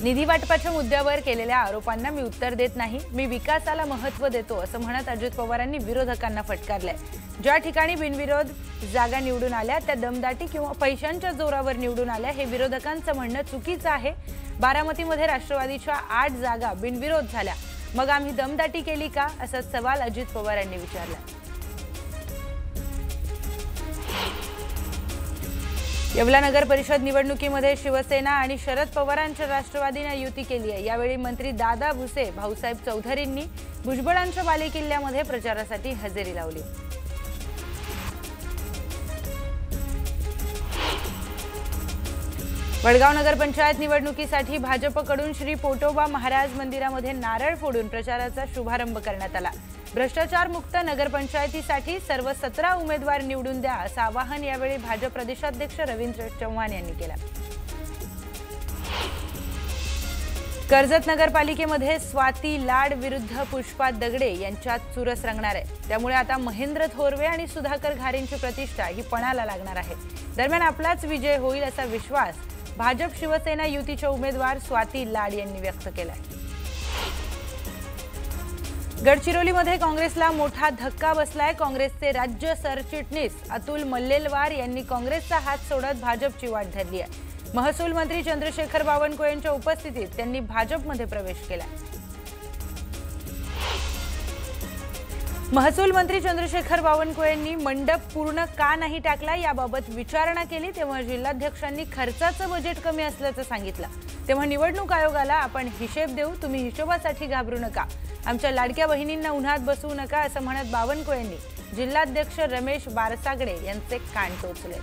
निधी वाटपाच्या मुद्द्यावर केलेल्या आरोपांना मी उत्तर देत नाही, मी विकासाला महत्त्व देतो असं म्हणत अजित पवारांनी विरोधकांना फटकारलंय। ज्या ठिकाणी बिनविरोध जागा निवडून आल्या त्या दमदाटी किंवा पैशांच्या जोरावर निवडून आल्या हे विरोधकांचं म्हणणं चुकीचं आहे। बारामतीमध्ये राष्ट्रवादीच्या 8 जागा बिनविरोध झाल्या, मग आम्ही दमदाटी केली का असा सवाल अजित पवार यांनी विचारला। येवला नगर परिषद निवडणुकीमध्ये शिवसेना आणि शरद पवारांच्या राष्ट्रवादीने युती केली आहे। यावेळी मंत्री दादा भुसे, भाऊसाहेब चौधरींनी भुजबळांच्या बालेकिल्ल्यामध्ये प्रचारासाठी हजेरी लावली। वडगाव नगर पंचायत निवडणुकीसाठी भाजपकडून श्री पोटोबा महाराज मंदिरामध्ये नारळ फोडून प्रचाराचा शुभारंभ करण्यात आला। भ्रष्टाचार मुक्त नगरपंचायतीसाठी सर्व 17 उमेदवार निवडून द्या असं आवाहन यावेळी भाजप प्रदेशाध्यक्ष रवींद्र चव्हाण यांनी केलं। कर्जत नगरपालिकेमध्ये स्वाती लाड विरुद्ध पुष्पा दगडे यांच्यात चुरस रंगणार आहे। त्यामुळे आता महेंद्र थोरवे आणि सुधाकर घारेंची प्रतिष्ठा ही पणाला लागणार आहे। दरम्यान आपलाच विजय होईल असा विश्वास भाजप शिवसेना युतीच्या उमेदवार स्वाती लाड यांनी व्यक्त केलाय। गडचिरोलीमध्ये काँग्रेसला मोठा धक्का बसलाय। काँग्रेसचे राज्य सरचिटणीस अतुल मल्लेलवार यांनी काँग्रेसचा हात सोडत भाजपची वाट धरली आहे। महसूल मंत्री चंद्रशेखर बावनकुळेंच्या उपस्थितीत त्यांनी भाजपमध्ये प्रवेश केला। महसूल मंत्री चंद्रशेखर बावनकुळेंनी मंडप पूर्ण का नाही टाकला याबाबत विचारणा केली, तेव्हा जिल्हाध्यक्षांनी खर्चाचं बजेट कमी असल्याचं सांगितलं। तेव्हा निवडणूक आयोगाला आपण हिशेब देऊ, तुम्ही हिशोबासाठी घाबरू नका, आमच्या लाडक्या बहिणींना उन्हात बसवू नका असं म्हणत बावनकुळेंनी जिल्हाध्यक्ष रमेश बारसागडे यांचे कान टोचले।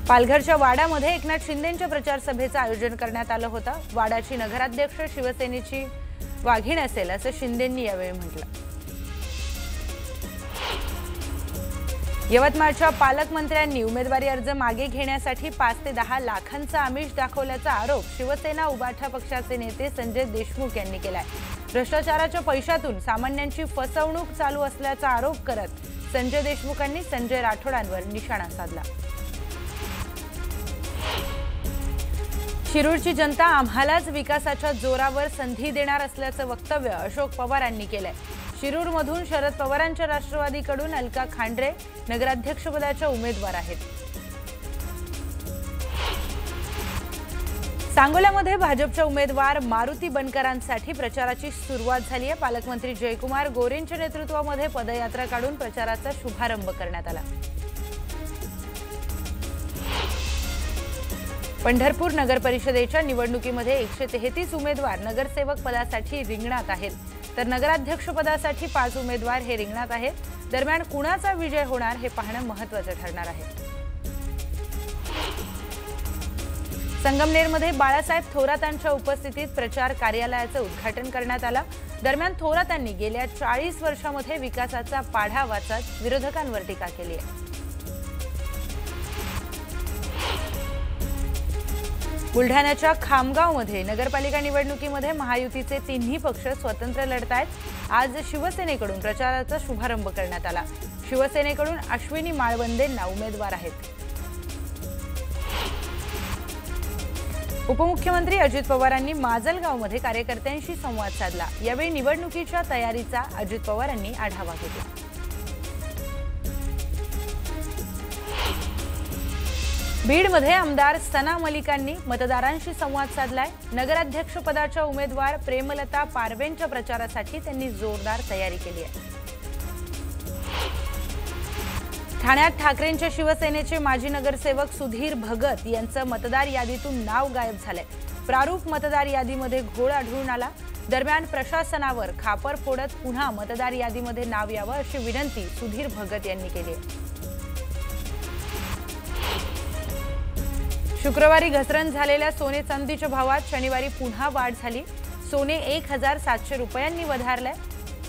पालघरच्या वाडामध्ये एकनाथ शिंदेंच्या प्रचार सभेचं आयोजन करण्यात आलं होतं। वाडाची नगराध्यक्ष शिवसेनेची वाघीण असेल असं शिंदेंनी यावेळी म्हटलं। यवतमाळच्या पालकमंत्र्यांनी उमेदवारी अर्ज मागे घेण्यासाठी 5 ते 10 लाखांचा आमिष दाखवल्याचा आरोप शिवसेना उबाठा पक्षाचे नेते संजय देशमुख यांनी केलाय। भ्रष्टाचाराच्या पैशातून सामान्यांची फसवणूक चालू असल्याचा आरोप करत संजय देशमुखांनी संजय राठोडांवर निशाणा साधला। शिरूरची जनता आम्हालाच विकासाच्या जोरावर संधी देणार असल्याचं वक्तव्य अशोक पवारांनी केलंय। शिरूरमधून शरद पवारांच्या राष्ट्रवादीकडून अलका खांडरे नगराध्यक्षपदाच्या उमेदवार आहेत। सांगोल्यामध्ये भाजपच्या उमेदवार मारुती बनकरांसाठी प्रचाराची सुरुवात झाली आहे। पालकमंत्री जयकुमार गोरेंच्या नेतृत्वामध्ये पदयात्रा काढून प्रचाराचा शुभारंभ करण्यात आला। पंढरपूर नगर परिषदेच्या निवडणुकीमध्ये 133 उमेदवार नगरसेवक पदासाठी रिंगणात आहेत, तर नगराध्यक्ष पदासाठी 5 उमेदवार हे रिंगणात आहेत। दरम्यान कुणाचा विजय होणार हे पाहणं महत्त्वाचं ठरणार आहे। संगमनेरमध्ये बाळासाहेब थोरातांच्या उपस्थितीत प्रचार कार्यालयाचं उद्घाटन करण्यात आलं। दरम्यान थोरातांनी गेल्या 40 वर्षांमध्ये विकासाचा पाढा वाचत विरोधकांवर टीका केली आहे। बुलढाण्याच्या खामगावमध्ये नगरपालिका निवडणुकीमध्ये महायुतीचे तिन्ही पक्ष स्वतंत्र लढतायत। आज शिवसेनेकडून प्रचाराचा शुभारंभ करण्यात आला। शिवसेनेकडून अश्विनी माळवंदेंना उमेदवार आहेत। उपमुख्यमंत्री अजित पवारांनी माजलगावमध्ये कार्यकर्त्यांशी संवाद साधला। यावेळी निवडणुकीच्या तयारीचा अजित पवारांनी आढावा घेतला। बीडमध्ये आमदार सना मलिकांनी मतदारांशी संवाद साधलाय। नगराध्यक्षपदाच्या उमेदवार प्रेमलता पारवेंच्या प्रचारासाठी त्यांनी जोरदार तयारी केली आहे। ठाण्यात ठाकरेंच्या शिवसेनेचे माजी नगरसेवक सुधीर भगत यांचं मतदार यादीतून नाव गायब झालंय। प्रारूप मतदार यादीमध्ये घोळ आढळून आला। दरम्यान प्रशासनावर खापर फोडत पुन्हा मतदार यादीमध्ये नाव यावं अशी विनंती सुधीर भगत यांनी केली आहे। शुक्रवारी घसरण झालेल्या सोने चांदीच्या भावात शनिवारी पुन्हा वाढ झाली। सोने 1700 रुपयांनी वधारले,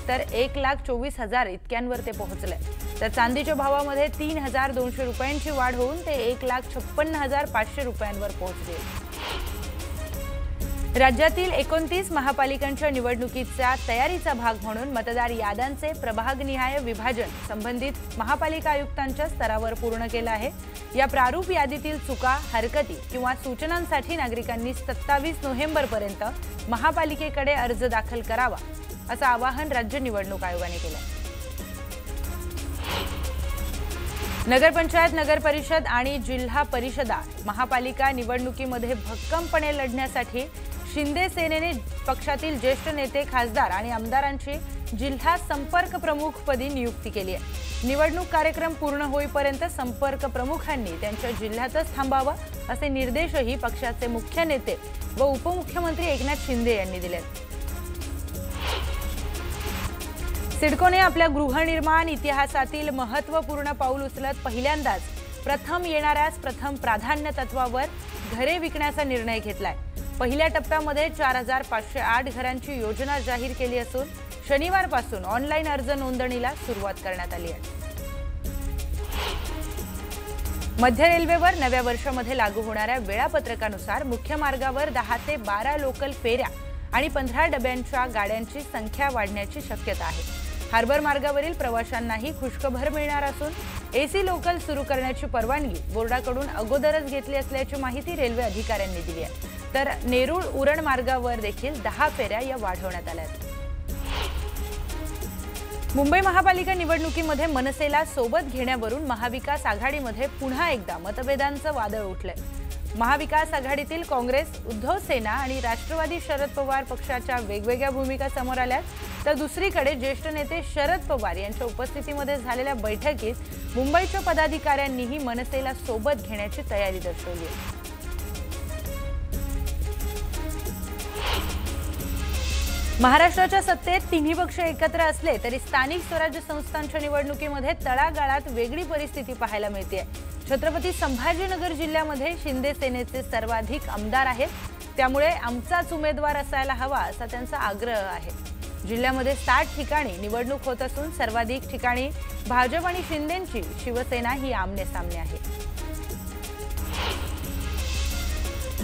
तर 1,24,000 इतक्यांवर ते पोहोचले। तर चांदीच्या भावामध्ये 3,200 रुपयांची वाढ होऊन ते 1,56,500 रुपयांवर पोहोचले। राज्यातील 29 महापालिकांच्या निवडणुकीच्या तयारीचा भाग म्हणून मतदार याद्यांचे प्रभागनिहाय विभाजन संबंधित महापालिका आयुक्तांच्या स्तरावर पूर्ण केलं आहे। या प्रारूप यादीतील चुका, हरकती किंवा सूचनांसाठी नागरिकांनी 27 नोव्हेंबरपर्यंत महापालिकेकडे अर्ज दाखल करावा, असं आवाहन राज्य निवडणूक आयोगाने केलं आहे। नगरपंचायत, नगरपरिषद आणि जिल्हा परिषदा महापालिका निवडणुकीमध्ये भक्कमपणे लढण्यासाठी शिंदे सेनेने पक्षातील ज्येष्ठ नेते, खासदार आणि आमदारांची जिल्हा संपर्क प्रमुखपदी नियुक्ती केली आहे। निवडणूक कार्यक्रम पूर्ण होईपर्यंत संपर्क प्रमुखांनी त्यांच्या जिल्ह्यातच थांबावं, असे निर्देशही पक्षाचे मुख्य नेते व उपमुख्यमंत्री एकनाथ शिंदे यांनी दिले आहेत। सिडकोने आपल्या गृहनिर्माण इतिहासातील महत्त्वपूर्ण पाऊल उचलत पहिल्यांदाच प्रथम येणाऱ्यास प्रथम प्राधान्य तत्वावर घरे विकण्याचा निर्णय घेतलाय। पहिल्या टप्प्यामध्ये 4508 घरांची योजना जाहीर केली असून शनिवारपासून ऑनलाईन अर्ज नोंदणीला सुरुवात करण्यात आली आहे। मध्य रेल्वेवर नव्या वर्षामध्ये लागू होणाऱ्या वेळापत्रकानुसार मुख्य मार्गावर 10 ते 12 लोकल फेऱ्या आणि 15 डब्यांच्या गाड्यांची संख्या वाढण्याची शक्यता आहे। हार्बर मार्गावरील प्रवाशांनाही खुशखबर मिळणार असून एसी लोकल सुरू करण्याची परवानगी बोर्डाकडून अगोदरच घेतली असल्याची माहिती रेल्वे अधिकाऱ्यांनी दिली आहे। तर नेरूळ उरण मार्गावर देखील 10 फेऱ्या या वाढवण्यात आल्या आहेत। मुंबई महापालिका निवडणुकीमध्ये मनसेला सोबत घेण्यावरून महाविकास आघाडीमध्ये पुन्हा एकदा मतभेदांचं वादळ उठलंय। महाविकास आघाडीतील काँग्रेस, उद्धव सेना आणि राष्ट्रवादी शरद पवार पक्षाच्या वेगवेगळ्या भूमिका समोर आल्यात, तर दुसरीकडे ज्येष्ठ नेते शरद पवार यांच्या उपस्थितीमध्ये झालेल्या बैठकीत मुंबईच्या पदाधिकाऱ्यांनीही मनसेला सोबत घेण्याची तयारी दर्शवली आहे। महाराष्ट्राच्या सत्तेत तिन्ही पक्ष एकत्र असले तरी स्थानिक स्वराज्य संस्थांच्या निवडणुकीमध्ये तळागाळात वेगळी परिस्थिती पाहायला मिळते। छत्रपती संभाजीनगर जिल्ह्यामध्ये शिंदे सेनेचे सर्वाधिक आमदार आहेत, त्यामुळे आमचाच उमेदवार असायला हवा असा त्यांचा आग्रह आहे। जिल्ह्यामध्ये 60 ठिकाणी निवडणूक होत असून सर्वाधिक ठिकाणी भाजप आणि शिंदेंची शिवसेना ही आमने-सामने आहे।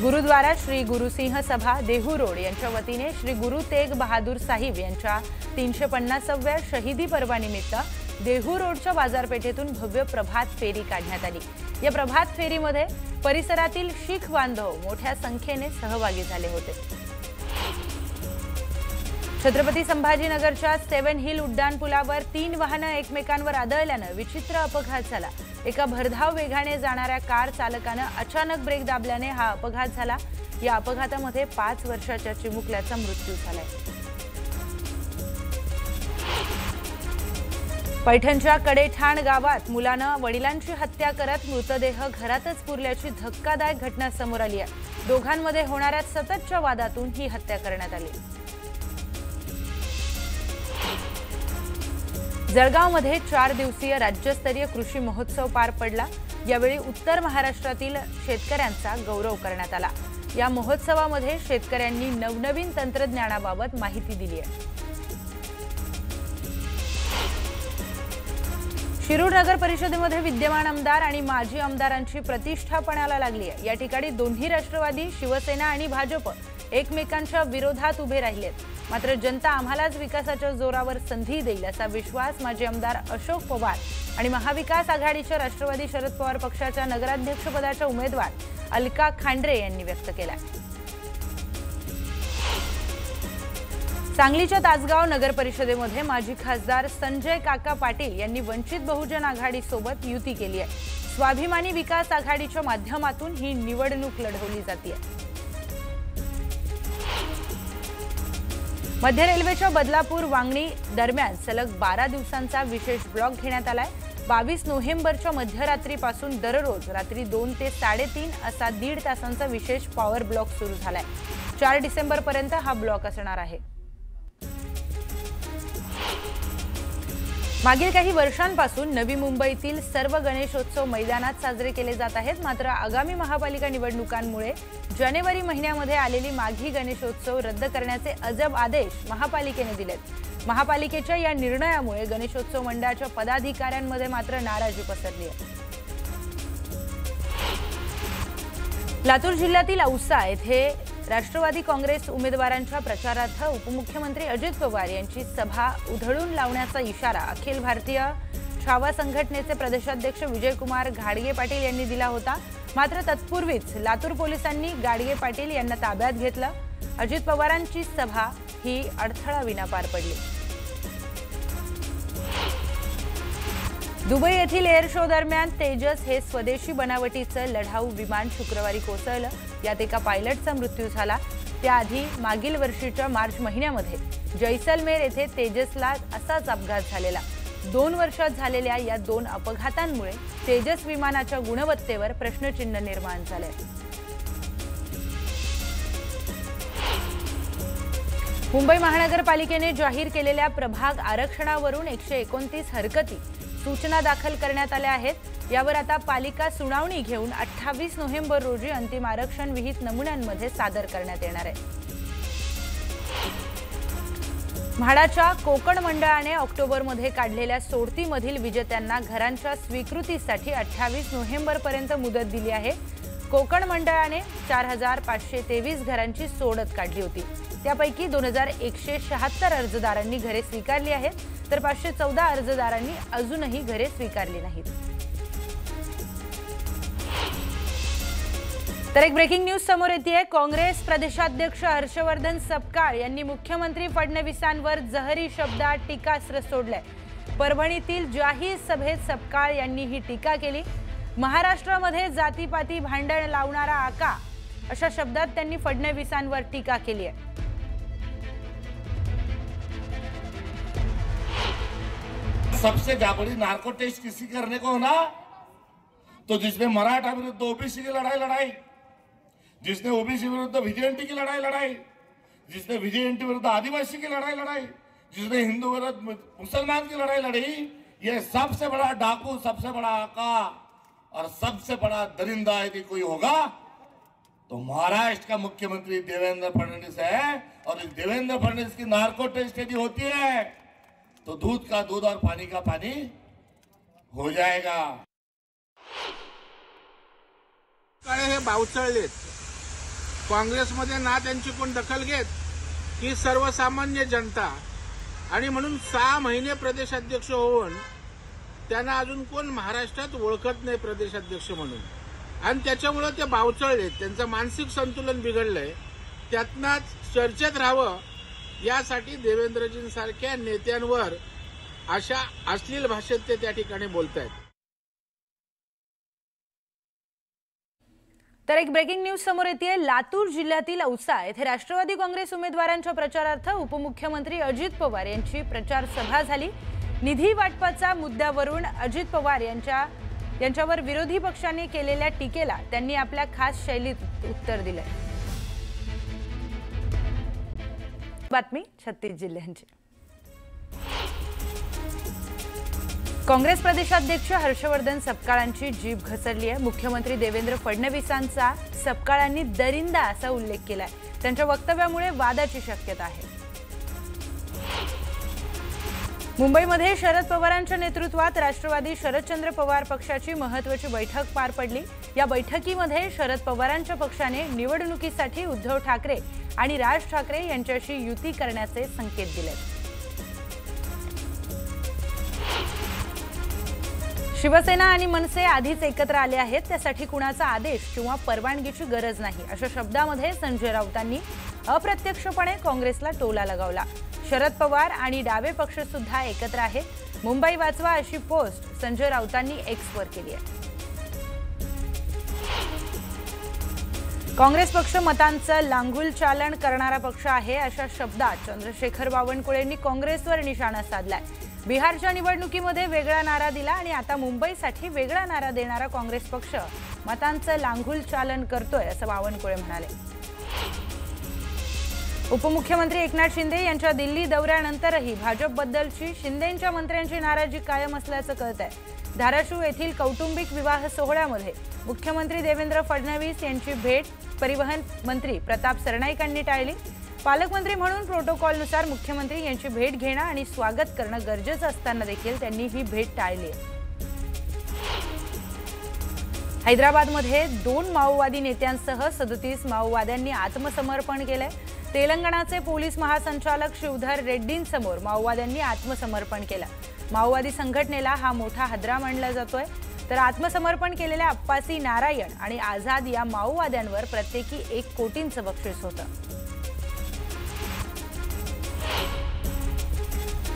गुरुद्वारा श्री गुरुसिंह सभा देहू रोड यांच्या वतीने श्री गुरु तेग बहादूर साहिब यांच्या 350व्या शहीदी पर्वानिमित्त देहू रोडच्या बाजारपेठेतून भव्य प्रभात फेरी काढण्यात आली। या प्रभात फेरीमध्ये परिसरातील शीख बांधव मोठ्या संख्येने सहभागी झाले होते। छत्रपती संभाजीनगरच्या 7 हिल उड्डाणपुलावर 3 वाहनं एकमेकांवर आदळल्यानं विचित्र अपघात झाला। एका भरधाव वेगाने जाणाऱ्या कार चालकानं अचानक ब्रेक दाबल्याने हा अपघात झाला। या अपघातामध्ये 5 वर्षाच्या चिमुकल्याचा मृत्यू झालाय। पैठणच्या कडेठाण गावात मुलानं वडिलांची हत्या करत मृतदेह घरातच पुरल्याची धक्कादायक घटना समोर आली आहे। दोघांमध्ये होणाऱ्या सततच्या वादातून ही हत्या करण्यात आली। जळगावमध्ये 4 दिवसीय राज्यस्तरीय कृषी महोत्सव पार पडला। यावेळी उत्तर महाराष्ट्रातील शेतकऱ्यांचा गौरव करण्यात आला। या महोत्सवामध्ये शेतकऱ्यांनी नवनवीन तंत्रज्ञानाबाबत माहिती दिली आहे। शिरूर नगर परिषदेमध्ये विद्यमान आमदार आणि माजी आमदारांची प्रतिष्ठा पणाला लागली आहे। या ठिकाणी दोन्ही राष्ट्रवादी, शिवसेना आणि भाजप एकमेकांच्या विरोधात उभे राहिलेत। मात्र जनता आम्हालाच विकासाच्या जोरावर संधी देईल असा विश्वास माजी आमदार अशोक पवार आणि महाविकास आघाडीच्या राष्ट्रवादी शरद पवार पक्षाच्या नगराध्यक्षपदाच्या उमेदवार अलका खांड्रे यांनी व्यक्त केला। सांगलीच्या तासगाव नगर परिषदेमध्ये माजी खासदार संजय काका पाटील यांनी वंचित बहुजन आघाडीसोबत युती केली आहे। स्वाभिमानी विकास आघाडीच्या माध्यमातून ही निवडणूक लढवली जाते। मध्य रेल्वेच्या बदलापूर वांगणी दरम्यान सलग 12 दिवसांचा विशेष ब्लॉक घेण्यात आलाय। 22 नोव्हेंबरच्या मध्यरात्रीपासून दररोज रात्री 2 ते 3.5 असा 1.5 तासांचा विशेष पॉवर ब्लॉक सुरू झालाय। 4 डिसेंबरपर्यंत हा ब्लॉक असणार आहे। मागील काही वर्षांपासून नवी मुंबईतील सर्व गणेशोत्सव मैदानात साजरे केले जात आहेत। मात्र आगामी महापालिका निवडणुकांमुळे जानेवारी महिन्यामध्ये आलेली माघी गणेशोत्सव रद्द करण्याचे अजब आदेश महापालिकेने दिलेत। महापालिकेच्या या निर्णयामुळे गणेशोत्सव मंडळाच्या पदाधिकाऱ्यांमध्ये मात्र नाराजी पसरली आहे। लातूर जिल्ह्यातील औसा येथे राष्ट्रवादी काँग्रेस उमेदवारांच्या प्रचारार्थ उपमुख्यमंत्री अजित पवार यांची सभा उधळून लावण्याचा इशारा अखिल भारतीय छावा संघटनेचे प्रदेशाध्यक्ष विजयकुमार घाडगे पाटील यांनी दिला होता। मात्र तत्पूर्वीच लातूर पोलिसांनी घाडगे पाटील यांना ताब्यात घेतलं। अजित पवारांची सभा ही अडथळाविना पार पडली। दुबई येथील एअर शो दरम्यान तेजस हे स्वदेशी बनावटीचं लढाऊ विमान शुक्रवारी कोसळलं। यात एका पायलटचा मृत्यू झाला। त्याआधी मागील वर्षीच्या मार्च महिन्यामध्ये जैसलमेर येथे तेजसला असाच अपघात झालेला। 2 वर्षात झालेल्या या 2 अपघातांमुळे तेजस विमानाच्या गुणवत्तेवर प्रश्नचिन्ह निर्माण झाले। मुंबई महानगरपालिकेने जाहीर केलेल्या प्रभाग आरक्षणावरून 129 हरकती सूचना दाखल करण्यात आल्या आहेत। यावर आता पालिका सुनावणी घेऊन 28 नोव्हेंबर रोजी अंतिम आरक्षण विहित नमुन्यांमध्ये सादर करण्यात येणार आहे। म्हाडाच्या कोकण मंडळाने ऑक्टोबरमध्ये काढलेल्या सोडतीमधील विजेत्यांना घरांच्या स्वीकृतीसाठी 28 नोव्हेंबरपर्यंत मुदत दिली आहे। कोकण मंडळाने 4523 घरांची सोडत काढली होती। त्यापैकी 2176 अर्जदारांनी घरे स्वीकारली आहेत, तर 514 अर्जदारांनी अजूनही घरे स्वीकारली नाहीत। तर एक ब्रेकिंग न्यूज समोर येते। काँग्रेस प्रदेशाध्यक्ष हर्षवर्धन सपकाळ यांनी मुख्यमंत्री फडणवीसांवर जहरी शब्दात टीकास्त्र सोडले। परभणीतील जाहीर सभेत सपकाळ यांनी ही टीका केली। महाराष्ट्रामध्ये जातीपाती भांडण लावणारा आका अशा शब्दात त्यांनी फडणवीसांवर टीका केली आहे। सबसे बड़ी नार्को टेस्ट किसी करने को ना, तो जिसने मराठा विरुद्ध ओबीसी की लड़ाई, जिसने ओबीसी विरुद्ध विजेएनटी की लड़ाई, जिसने विजेएनटी विरुद्ध आदिवासी की लड़ाई, जिसने हिंदू विरुद्ध मुसलमान की लड़ाई, ये सबसे बड़ा डाकू, सबसे बड़ा आका और सबसे बड़ा दरिंदा यदि कोई होगा तो महाराष्ट्र का मुख्यमंत्री देवेंद्र फडणवीस है। और इस देवेंद्र फडणवीस की नार्को टेस्ट यदि होती है तो दूध का दूध और पानी का पानी हो जाएगा। हे बावचळलेत काँग्रेसमध्ये ना त्यांची कोण दखल घेत की सर्वसामान्य जनता, आणि म्हणून 6 महिने प्रदेशाध्यक्ष होऊन त्यांना अजून कोण महाराष्ट्रात ओळखत नाही प्रदेशाध्यक्ष म्हणून, आणि त्याच्यामुळे ते बावचळलेत। त्यांचं मानसिक संतुलन बिघडलंय। त्यातनाच चर्चेत राहावं यासाठी देवेंद्रजींसारख्या नेत्यांवर अशा अश्लील भाषेत ते त्या ठिकाणी बोलतायत। तर एक ब्रेकिंग न्यूज समोर येते। लातूर जिल्ह्यातील औसा येथे राष्ट्रवादी काँग्रेस उमेदवारांच्या प्रचारार्थ उपमुख्यमंत्री अजित पवार यांची प्रचार सभा झाली। निधी वाटपाच्या मुद्द्यावरून अजित पवार यांच्यावर विरोधी पक्षाने केलेल्या टीकेला त्यांनी आपल्या खास शैलीत उत्तर दिले। बातमी 36 जिल्ह्यांची। काँग्रेस प्रदेशाध्यक्ष हर्षवर्धन सपकाळांची जीभ घसरली आहे। मुख्यमंत्री देवेंद्र फडणवीसांचा सपकाळांनी दरिंदा असा उल्लेख केलाय। त्यांच्या वक्तव्यामुळे वादाची शक्यता आहे। मुंबईमध्ये शरद पवारांच्या नेतृत्वात राष्ट्रवादी शरदचंद्र पवार पक्षाची महत्त्वाची बैठक पार पडली। या बैठकीमध्ये शरद पवारांच्या पक्षाने निवडणुकीसाठी उद्धव ठाकरे आणि राज ठाकरे यांच्याशी युती करण्याचे संकेत दिले। शिवसेना आणि मनसे आधीच एकत्र आले आहेत, त्यासाठी कुणाचा आदेश किंवा परवानगीची गरज नाही अशा शब्दामध्ये संजय राऊतांनी अप्रत्यक्षपणे काँग्रेसला टोला लगावला। शरद पवार आणि डावे पक्ष सुद्धा एकत्र आहेत। मुंबई वाचवा अशी पोस्ट संजय राऊतांनी एक्सवर केली आहे। काँग्रेस पक्ष मतांचं लांघुल चालन करणारा पक्ष आहे अशा शब्दात चंद्रशेखर बावनकुळेंनी काँग्रेसवर निशाणा साधलाय। बिहारच्या निवडणुकीमध्ये वेगळा नारा दिला आणि आता मुंबईसाठी वेगळा नारा देणारा काँग्रेस पक्ष मतांचं लांघुल चालन करतोय असं बावनकुळे म्हणाले। उपमुख्यमंत्री एकनाथ शिंदे यांच्या दिल्ली दौऱ्यानंतरही भाजपबद्दलची शिंदेंच्या मंत्र्यांची नाराजी कायम असल्याचं कळतंय। धाराशिव येथील कौटुंबिक विवाह सोहळ्यामध्ये मुख्यमंत्री देवेंद्र फडणवीस यांची भेट परिवहन मंत्री प्रताप सरनाईकांनी टाळली। पालकमंत्री म्हणून प्रोटोकॉलनुसार मुख्यमंत्री यांची भेट घेणं आणि स्वागत करणं गरजेचं असताना देखील त्यांनी ही भेट टाळली आहे। हैदराबादमध्ये 2 माओवादी नेत्यांसह 37 माओवाद्यांनी आत्मसमर्पण केलंय। तेलंगणाचे पोलीस महासंचालक शिवधर रेड्डींसमोर माओवाद्यांनी आत्मसमर्पण केलं। माओवादी संघटनेला हा मोठा हादरा मानला जातोय। तर आत्मसमर्पण केलेल्या अप्पासी नारायण आणि आझाद या माओवाद्यांवर प्रत्येकी 1 कोटींचं बक्षीस होतं।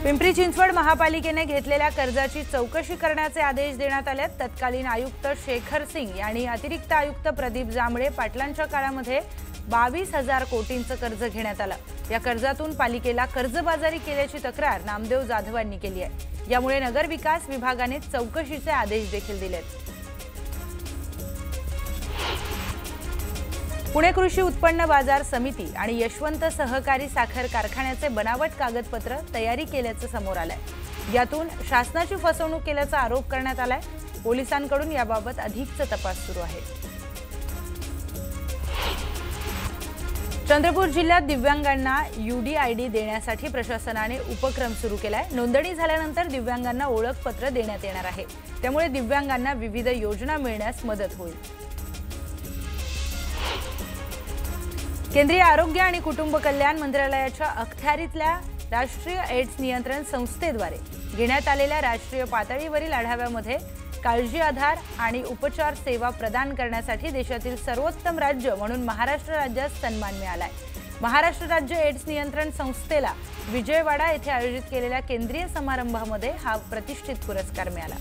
पिंपरी चिंचवड महापालिकेने घेतलेल्या कर्जाची चौकशी करण्याचे आदेश देण्यात आले। तत्कालीन आयुक्त शेखर सिंग यांनी अतिरिक्त आयुक्त प्रदीप जांभळे पाटलांच्या काळामध्ये 22,000 कोटींचं कर्ज घेण्यात आलं। या कर्जातून पालिकेला कर्जबाजारी केल्याची तक्रार नामदेव जाधवांनी केली आहे। यामुळे नगर विकास विभागाने चौकशीचे आदेश देखील दिलेत। पुणे कृषी उत्पन्न बाजार समिती आणि यशवंत सहकारी साखर कारखान्याचे बनावट कागदपत्र तयारी केल्याचं समोर आलंय। यातून शासनाची फसवणूक केल्याचा आरोप करण्यात आलाय। पोलिसांकडून याबाबत अधिकचा तपास सुरू आहे। चंद्रपूर जिल्ह्यात दिव्यांगांना UDID देण्यासाठी प्रशासनाने उपक्रम सुरू केलाय। नोंदणी झाल्यानंतर दिव्यांगांना ओळखपत्र देण्यात येणार आहे। त्यामुळे दिव्यांगांना विविध योजना मिळण्यास मदत होईल। केंद्रीय आरोग्य आणि कुटुंब कल्याण मंत्रालयाच्या अखत्यारीतल्या राष्ट्रीय एड्स नियंत्रण संस्थेद्वारे घेण्यात आलेल्या राष्ट्रीय पातळीवरील आढाव्यामध्ये काळजी आधार आणि उपचार सेवा प्रदान करण्यासाठी देशातील सर्वोत्तम राज्य म्हणून महाराष्ट्र राज्यास सन्मान मिळालाय। महाराष्ट्र राज्य एड्स नियंत्रण संस्थेला विजयवाडा येथे आयोजित केलेल्या केंद्रीय समारंभामध्ये हा प्रतिष्ठित पुरस्कार मिळाला।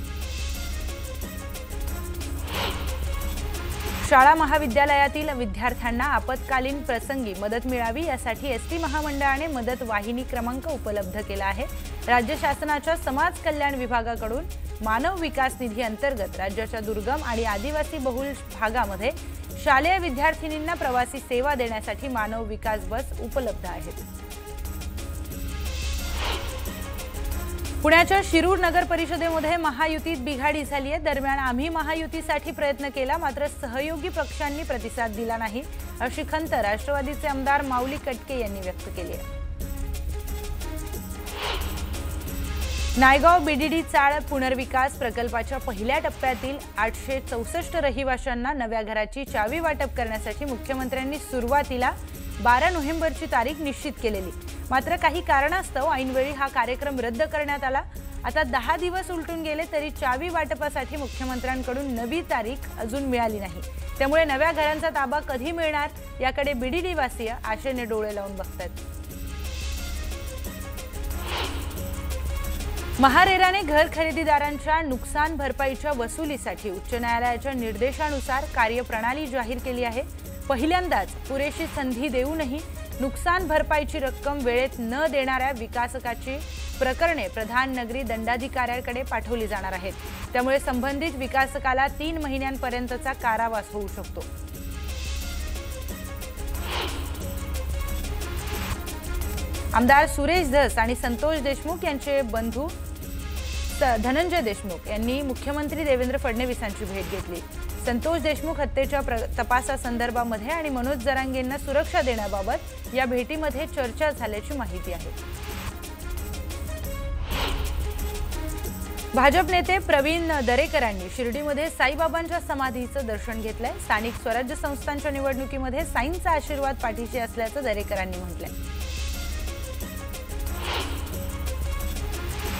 शाळा महाविद्यालयातील विद्यार्थ्यांना आपत्कालीन प्रसंगी मदत मिळावी यासाठी एसटी महामंडळाने मदत वाहिनी क्रमांक उपलब्ध केला आहे। राज्य शासनाच्या समाज कल्याण विभागाकडून मानव विकास निधी अंतर्गत राज्याच्या दुर्गम आणि आदिवासी बहुल भागामध्ये शालेय विद्यार्थिनींना प्रवासी सेवा देण्यासाठी मानव विकास बस उपलब्ध आहेत। पुण्याच्या शिरूर नगर परिषदेमध्ये महायुतीत बिघाडी झाली आहे। दरम्यान आम्ही महायुतीसाठी प्रयत्न केला, मात्र सहयोगी पक्षांनी प्रतिसाद दिला नाही, अशी खंत राष्ट्रवादीचे आमदार माऊली कटके यांनी व्यक्त केली आहे। नायगाव BDD चाळ पुनर्विकास प्रकल्पाच्या पहिल्या टप्प्यातील 864 रहिवाशांना नव्या घराची चावी वाटप करण्यासाठी मुख्यमंत्र्यांनी सुरुवातीला 12 नोव्हेंबरची तारीख निश्चित केलेली, मात्र काही कारणास्तव ऐनवेळी हा कार्यक्रम रद्द करण्यात आला। आता 10 दिवस उलटून गेले तरी चावी वाटपासाठी मुख्यमंत्र्यांकडून नवी तारीख अजून मिळाली नाही। त्यामुळे नव्या घरांचा ताबा कधी मिळणार याकडे BDD वासीय आशेने डोळे लावून बघतात। महारेराने घर खरेदीदारांच्या नुकसान भरपाईच्या वसुलीसाठी उच्च न्यायालयाच्या निर्देशानुसार कार्यप्रणाली जाहीर केली आहे। पहिल्यांदाच पुरेशी संधी देऊनही नुकसान भरपाईची रक्कम वेळेत न देणाऱ्या विकासकाची प्रकरणे प्रधान नगरी दंडाधिकाऱ्याकडे पाठवली जाणार आहेत। त्यामुळे संबंधित विकासकाला 3 महिन्यांपर्यंतचा कारावास होऊ शकतो। आमदार सुरेश धस आणि संतोष देशमुख यांचे बंधू धनंजय देशमुख यांनी मुख्यमंत्री देवेंद्र फडणवीसांची भेट घेतली। संतोष देशमुख हत्येच्या तपासासंदर्भामध्ये आणि मनोज जरांगेंना सुरक्षा देण्याबाबत या भेटीमध्ये चर्चा झाल्याची माहिती आहे। भाजप नेते प्रवीण दरेकरांनी शिर्डीमध्ये साईबाबांच्या समाधीचं दर्शन घेतलंय। स्थानिक स्वराज्य संस्थांच्या निवडणुकीमध्ये साईंचा आशीर्वाद पाठीशी असल्याचं दरेकरांनी म्हटलंय।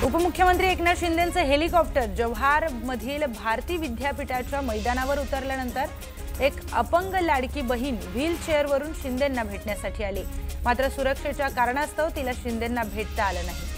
उपमुख्यमंत्री एकनाथ शिंदेंचे हेलिकॉप्टर जव्हार मधील भारती विद्यापीठाच्या मैदानावर उतरल्यानंतर एक अपंग लाडकी बहीण व्हील चेअरवरून शिंदेंना भेटण्यासाठी आली, मात्र सुरक्षेच्या कारणास्तव तिला शिंदेंना भेटता आलं नाही।